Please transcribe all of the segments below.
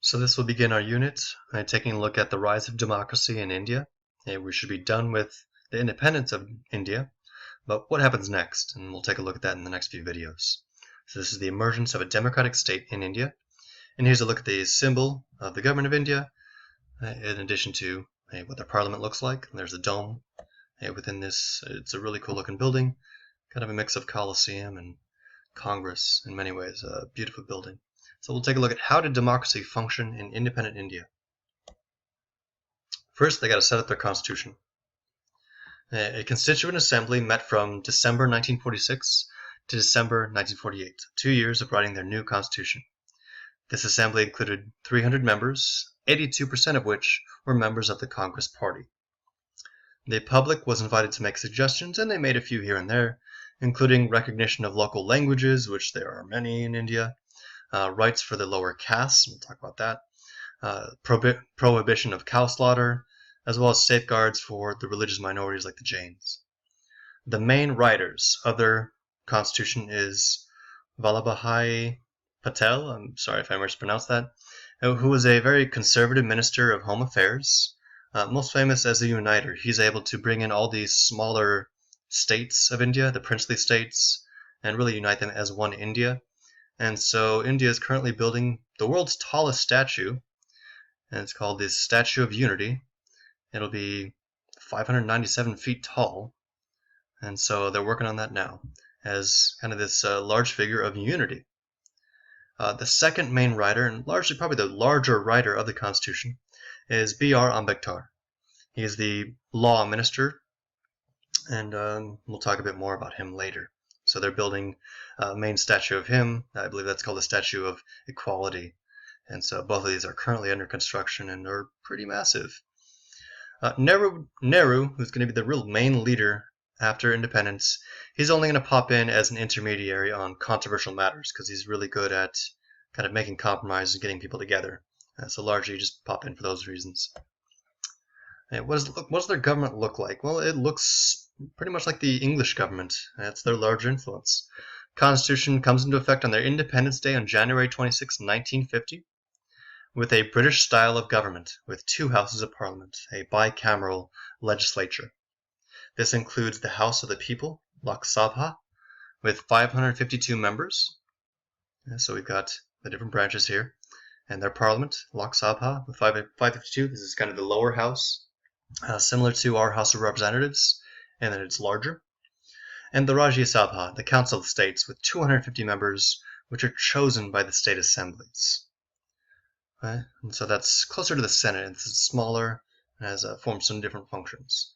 So this will begin our unit by taking a look at the rise of democracy in India. We should be done with the independence of India, but what happens next? And we'll take a look at that in the next few videos. So this is the emergence of a democratic state in India. And here's a look at the symbol of the government of India, in addition to what their parliament looks like. There's a dome within this. It's a really cool looking building, kind of a mix of Colosseum and Congress in many ways, a beautiful building. So we'll take a look at how did democracy function in independent India. First, they got to set up their constitution. A constituent assembly met from December 1946 to December 1948, 2 years of writing their new constitution. This assembly included 300 members, 82% of which were members of the Congress Party. The public was invited to make suggestions, and they made a few here and there, including recognition of local languages, which there are many in India, rights for the lower castes, we'll talk about that, prohibition of cow slaughter, as well as safeguards for the religious minorities like the Jains. The main writers of their constitution is Vallabhbhai Patel, I'm sorry if I mispronounced that, who was a very conservative minister of home affairs, most famous as a uniter. He's able to bring in all these smaller states of India, the princely states, and really unite them as one India. And so India is currently building the world's tallest statue, and it's called the Statue of Unity. It'll be 597 feet tall, and so they're working on that now as kind of this large figure of unity. The second main writer, and largely probably the larger writer of the Constitution, is B.R. Ambedkar. He is the law minister, and we'll talk a bit more about him later. So they're building a main statue of him. I believe that's called the Statue of Equality. And so both of these are currently under construction and are pretty massive. Nehru, who's going to be the real main leader after independence, he's only going to pop in as an intermediary on controversial matters because he's really good at kind of making compromises and getting people together. So largely just pop in for those reasons. What does their government look like? Well, it looks pretty much like the English government. That's their larger influence. Constitution comes into effect on their Independence Day on January 26, 1950, with a British style of government, with 2 houses of parliament, a bicameral legislature. This includes the House of the People, Lok Sabha, with 552 members. So we've got the different branches here. And their parliament, Lok Sabha, with 552. This is kind of the lower house, similar to our House of Representatives, and then it's larger. And the Rajya Sabha, the Council of States, with 250 members, which are chosen by the state assemblies. And so that's closer to the Senate. It's smaller and has formed some different functions.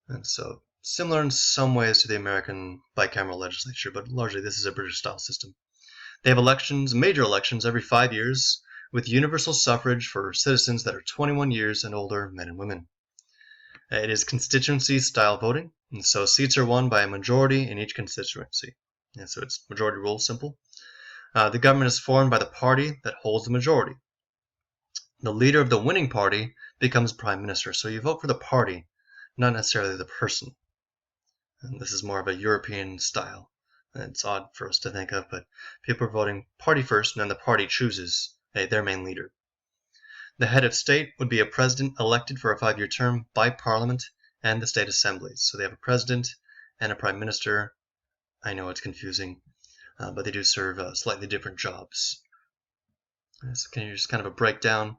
And so similar in some ways to the American bicameral legislature, but largely this is a British-style system. They have elections, major elections, every 5 years, with universal suffrage for citizens that are 21 years and older, men and women. It is constituency-style voting, and so seats are won by a majority in each constituency. And so it's majority rule, simple. The government is formed by the party that holds the majority. The leader of the winning party becomes prime minister, so you vote for the party, not necessarily the person. And this is more of a European style. It's odd for us to think of, but people are voting party first, and then the party chooses their main leader. The head of state would be a president elected for a 5-year term by parliament and the state assemblies. So they have a president and a prime minister. I know it's confusing, but they do serve slightly different jobs. So can you just kind of a breakdown,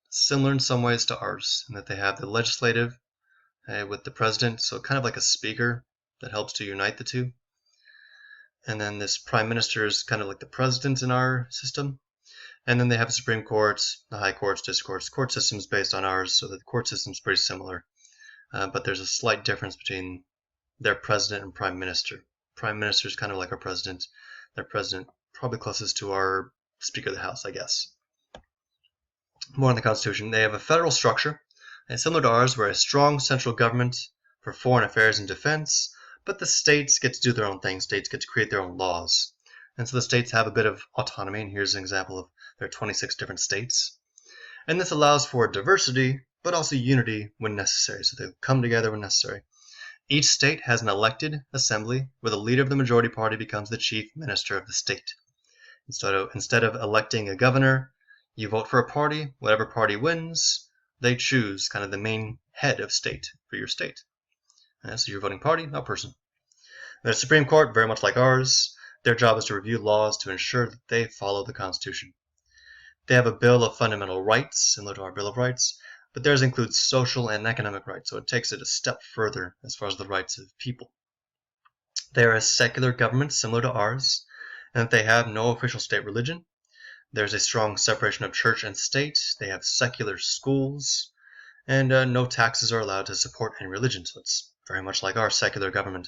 similar in some ways to ours, in that they have the legislative with the president, so kind of like a speaker that helps to unite the two. And then this prime minister is kind of like the president in our system. And then they have the Supreme Court, the High Courts, District Courts. Court system's based on ours, so the court system's pretty similar. But there's a slight difference between their president and prime minister. Prime minister is kind of like our president. Their president probably closest to our Speaker of the House, I guess. More on the Constitution. They have a federal structure, and similar to ours, where a strong central government for foreign affairs and defense, but the states get to do their own thing. States get to create their own laws. And so the states have a bit of autonomy, and here's an example of their 26 different states. And this allows for diversity, but also unity when necessary, so they come together when necessary. Each state has an elected assembly, where the leader of the majority party becomes the chief minister of the state. Instead of electing a governor, You vote for a party, whatever party wins, they choose kind of the main head of state for your state. So you're voting party, not person. The Supreme Court, very much like ours, their job is to review laws to ensure that they follow the Constitution. They have a Bill of Fundamental Rights, similar to our Bill of Rights, but theirs includes social and economic rights, so it takes it a step further as far as the rights of people. They are a secular government similar to ours, and that they have no official state religion. There's a strong separation of church and state. They have secular schools, and no taxes are allowed to support any religion, so it's very much like our secular government.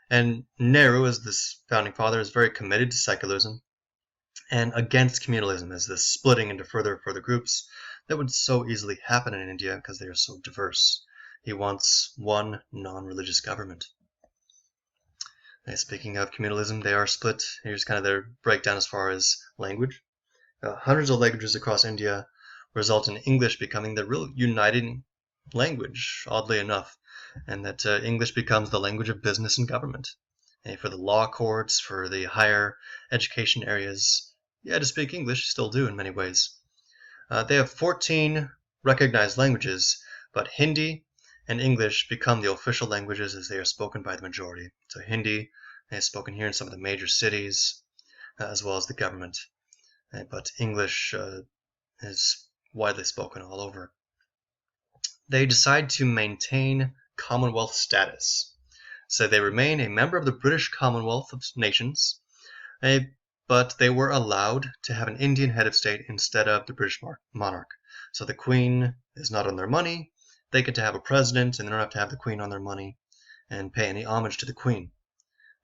And Nehru, as this founding father, is very committed to secularism and against communalism, as this splitting into further groups that would so easily happen in India because they are so diverse. He wants one non-religious government. And speaking of communalism, they are split. Here's kind of their breakdown as far as language. Hundreds of languages across India result in English becoming the real uniting language, oddly enough, and that English becomes the language of business and government. And for the law courts, for the higher education areas, to speak English, still do in many ways. They have 14 recognized languages, but Hindi and English become the official languages as they are spoken by the majority. So Hindi is spoken here in some of the major cities, as well as the government. But English is widely spoken all over. They decide to maintain Commonwealth status. So they remain a member of the British Commonwealth of Nations, but they were allowed to have an Indian head of state instead of the British monarch. So the Queen is not on their money. They get to have a president, and they don't have to have the Queen on their money and pay any homage to the Queen.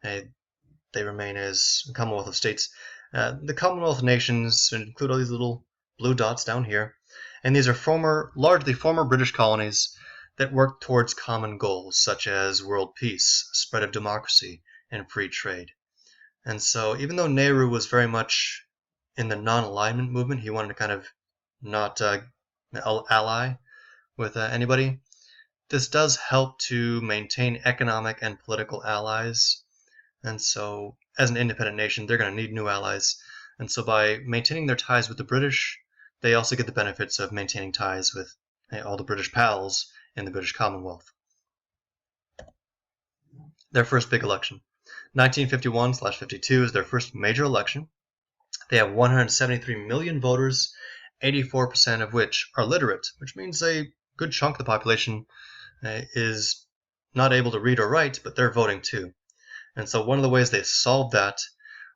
They remain as Commonwealth of States. The Commonwealth nations include all these little blue dots down here, and these are largely former British colonies that work towards common goals such as world peace, spread of democracy, and free trade. And so even though Nehru was very much in the non-alignment movement, he wanted to kind of not ally with anybody, this does help to maintain economic and political allies. And so as an independent nation, they're going to need new allies. And so by maintaining their ties with the British, they also get the benefits of maintaining ties with all the British pals in the British Commonwealth. Their first big election. 1951/52 is their first major election. They have 173 million voters, 84% of which are literate, which means a good chunk of the population is not able to read or write, but they're voting too. And so one of the ways they solved that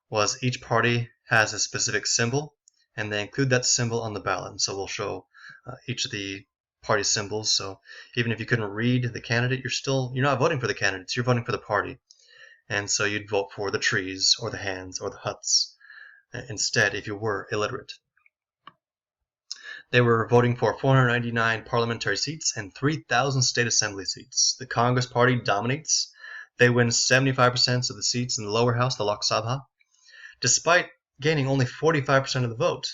was each party has a specific symbol, and they include that symbol on the ballot. And so we'll show each of the party symbols. So even if you couldn't read the candidate, you're not voting for the candidates, you're voting for the party. And so you'd vote for the trees or the hands or the huts instead if you were illiterate. They were voting for 499 parliamentary seats and 3,000 state assembly seats. The Congress Party dominates. They win 75% of the seats in the lower house, the Lok Sabha. Despite gaining only 45% of the vote,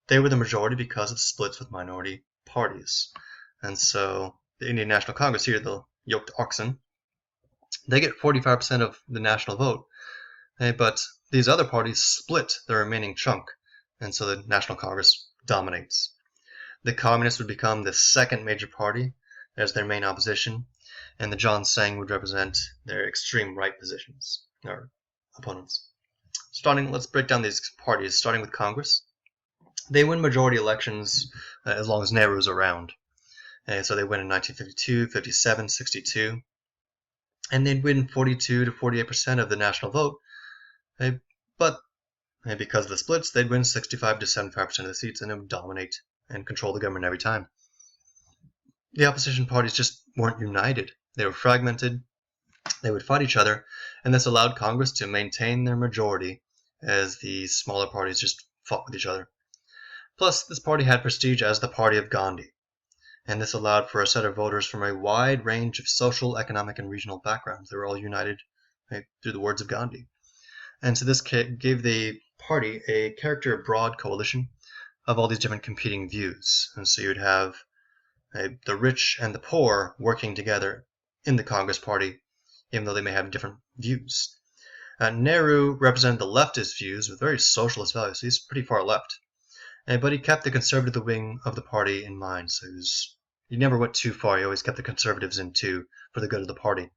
they were the majority because of splits with minority parties. And so the Indian National Congress here, the yoked oxen, they get 45% of the national vote, but these other parties split the remaining chunk, and so the National Congress dominates. The Communists would become the second major party as their main opposition, and the John Sang would represent their extreme right positions, or opponents. Let's break down these parties, starting with Congress. They win majority elections as long as Nehru's around. So they win in 1952, 57, 62. And they'd win 42 to 48% of the national vote. But because of the splits, they'd win 65 to 75% of the seats, and it would dominate and control the government every time. The opposition parties just weren't united. They were fragmented. They would fight each other, and this allowed Congress to maintain their majority as the smaller parties just fought with each other. Plus, this party had prestige as the party of Gandhi, and this allowed for a set of voters from a wide range of social, economic, and regional backgrounds. They were all united through the words of Gandhi. And so this gave the party a character of broad coalition of all these different competing views. And so you'd have the rich and the poor working together in the Congress Party, even though they may have different views. Nehru represented the leftist views with very socialist values, so he's pretty far left. but he kept the conservative wing of the party in mind. So he never went too far. He always kept the conservatives in too for the good of the party.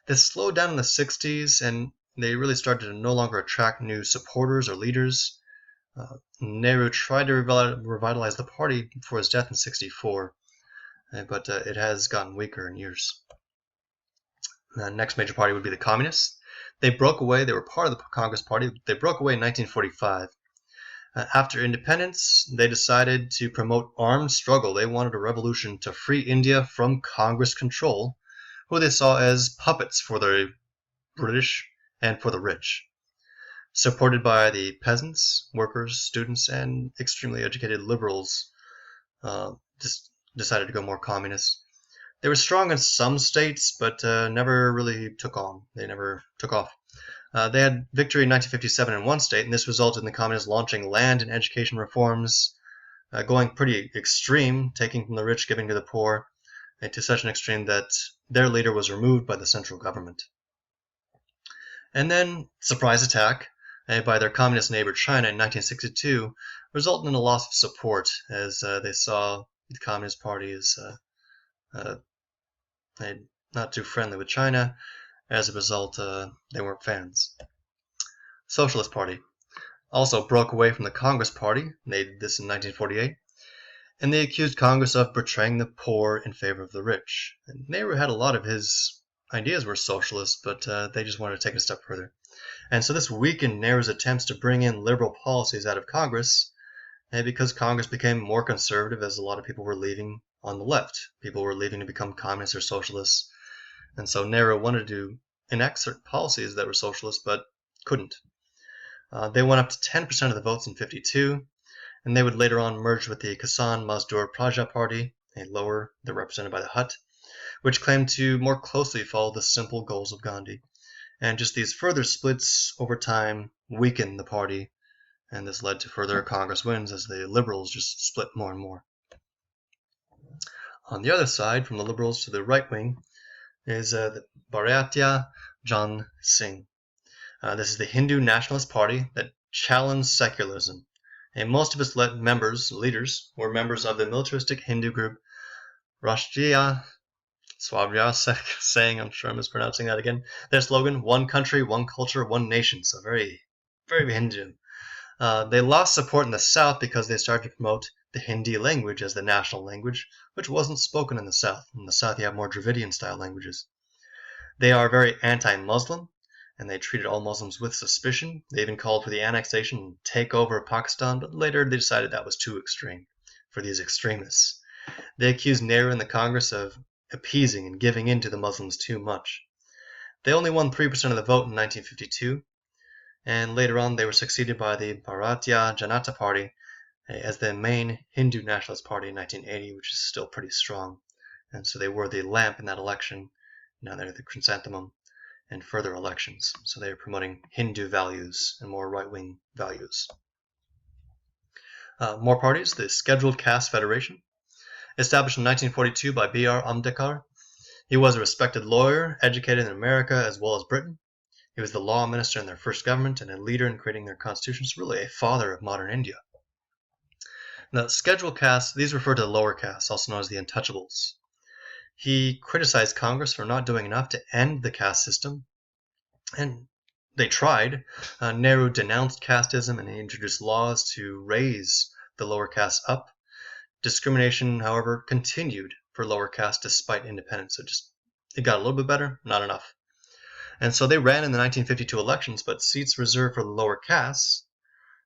This slowed down in the 60s, and they really started to no longer attract new supporters or leaders. Nehru tried to revitalize the party before his death in 64, but it has gotten weaker in years. The next major party would be the Communists. They broke away. They were part of the Congress Party. They broke away in 1945. After independence, they decided to promote armed struggle. They wanted a revolution to free India from Congress control, who they saw as puppets for the British and for the rich. Supported by the peasants, workers, students, and extremely educated liberals, just decided to go more communist. They were strong in some states, but never really took on. They never took off. They had victory in 1957 in one state, and this resulted in the communists launching land and education reforms, going pretty extreme, taking from the rich, giving to the poor, to such an extreme that their leader was removed by the central government. And then, surprise attack by their communist neighbor China in 1962 resulted in a loss of support, as they saw the Communist Party as not too friendly with China. As a result, they weren't fans. Socialist Party also broke away from the Congress Party. They did this in 1948. And they accused Congress of betraying the poor in favor of the rich. And Nehru had a lot of his ideas were socialist, but they just wanted to take it a step further. And so this weakened Nehru's attempts to bring in liberal policies out of Congress, because Congress became more conservative as a lot of people were leaving on the left. People were leaving to become communists or socialists. And so Nehru wanted to enact certain policies that were socialist, but couldn't. They went up to 10% of the votes in 52, and they would later on merge with the Kisan Mazdoor Praja Party, a lower, they're represented by the Hut, which claimed to more closely follow the simple goals of Gandhi. And just these further splits over time weakened the party, and this led to further Congress wins as the liberals just split more and more. On the other side, from the liberals to the right wing, is the Bharatiya Jana Sangh. This is the Hindu nationalist party that challenged secularism. And most of its leaders, were members of the militaristic Hindu group Rashtriya Swabya Sangh, I'm sure I'm mispronouncing that again. Their slogan, one country, one culture, one nation. So very, very Hindu. They lost support in the South because they started to promote the Hindi language as the national language, which wasn't spoken in the South. In the South, you have more Dravidian-style languages. They are very anti-Muslim, and they treated all Muslims with suspicion. They even called for the annexation and takeover of Pakistan, but later they decided that was too extreme for these extremists. They accused Nehru and the Congress of appeasing and giving in to the Muslims too much. They only won 3% of the vote in 1952, and later on they were succeeded by the Bharatiya Janata Party as the main Hindu nationalist party in 1980, which is still pretty strong. And so they were the lamp in that election. Now they're the chrysanthemum in further elections. So they are promoting Hindu values and more right-wing values. More parties, the Scheduled Caste Federation, established in 1942 by B.R. Ambedkar. He was a respected lawyer, educated in America as well as Britain. He was the law minister in their first government and a leader in creating their constitutions, really a father of modern India. Now, scheduled castes, these refer to the lower castes, also known as the untouchables. He criticized Congress for not doing enough to end the caste system, and they tried. Nehru denounced casteism and he introduced laws to raise the lower castes up. Discrimination, however, continued for lower castes despite independence. So it got a little bit better, not enough. And so they ran in the 1952 elections, but seats reserved for the lower castes,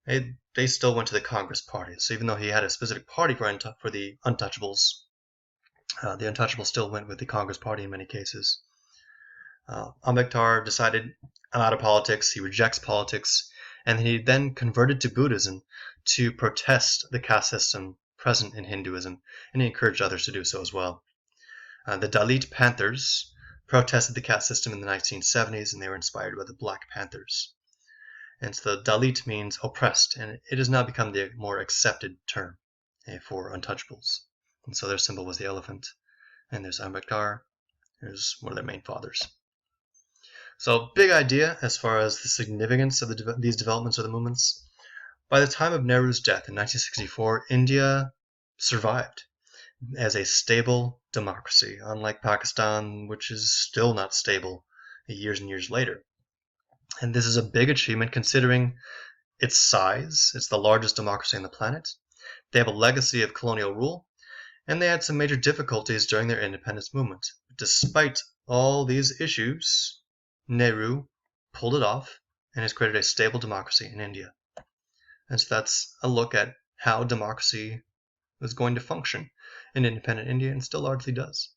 they still went to the Congress Party. So even though he had a specific party for the untouchables, the untouchables still went with the Congress Party in many cases. Ambedkar decided, I'm out of politics, he rejects politics, and he then converted to Buddhism to protest the caste system present in Hinduism, and he encouraged others to do so as well. The Dalit Panthers protested the caste system in the 1970s, and they were inspired by the Black Panthers. And so the Dalit means oppressed, and it has now become the more accepted term for untouchables. And so their symbol was the elephant. And there's Ambedkar, there's one of their main fathers. So big idea as far as the significance of these developments or the movements. By the time of Nehru's death in 1964, India survived as a stable democracy, unlike Pakistan, which is still not stable years and years later. And this is a big achievement considering its size. It's the largest democracy on the planet. They have a legacy of colonial rule, and they had some major difficulties during their independence movement. Despite all these issues, Nehru pulled it off and has created a stable democracy in India. And so that's a look at how democracy was going to function in independent India and still largely does.